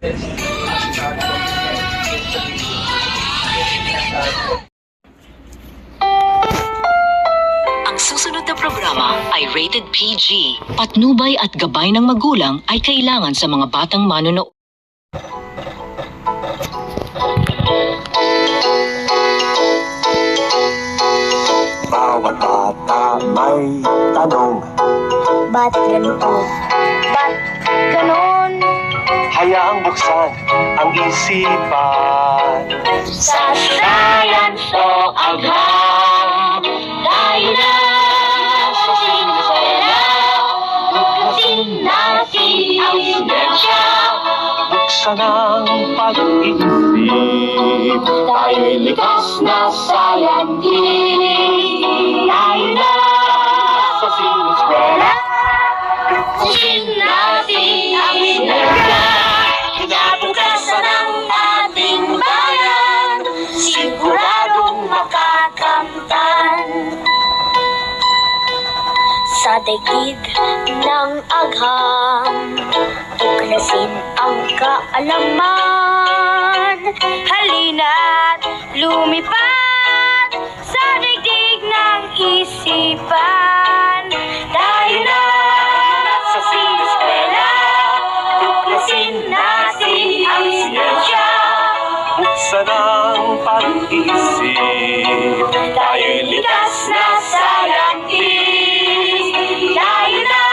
Ang susunod na programa ay rated PG. Patnubay at gabay ng magulang ay kailangan sa mga batang manonood. Bawat bata may tanong, Ba't ganito? Ba't ganon? hayaang buksan ang isipan. Sa science o agham, tayo na sa siniskwela. Tuklasin natin ang sinesya. Buksan ang pag-iisip. Tayo'y likas na scientist. Tayo na sa siniskwela. Tuklasin natin ang sinesya. Kinabukasan ng ating bayan, siguradong makakamtan. Sa daigdig ng agham, tuklasin ang kaalaman. Halina't lumipad sa daigdig ng isipan. Tayo na sa siniskwela, tuklasin natin ang siyensya. Buksan ang pag-iisip. Tayo'y likas na scientist. Tayo na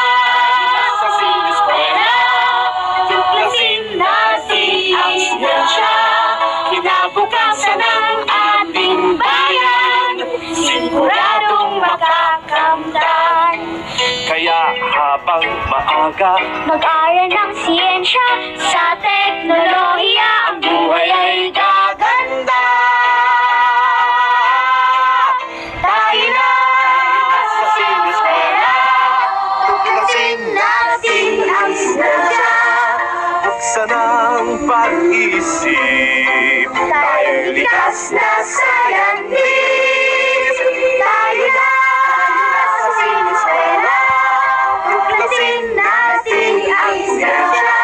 sa siniskwela, tuklasin natin ang siyensya. Kinabukasan ng ating bayan, siguradong makakamtan. Kaya habang maaga, Mag-aral ng siyensya, sa teknolohiya ang buhay ay gaganda. Tayo na sa siniskwela, tuklasin natin ang siyensya. buksan ang pag-iisip. Tayo'y likas na scientist. Tayo na sa siniskwela, tuklasin natin ang siyensya.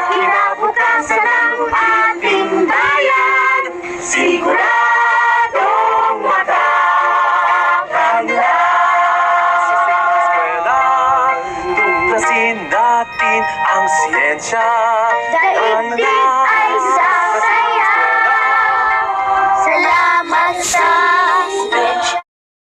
Kinabukasan ng ating bayan, siguradong makakaganda. Sa eskwela, tuklasin natin ang siyensya. Daigdig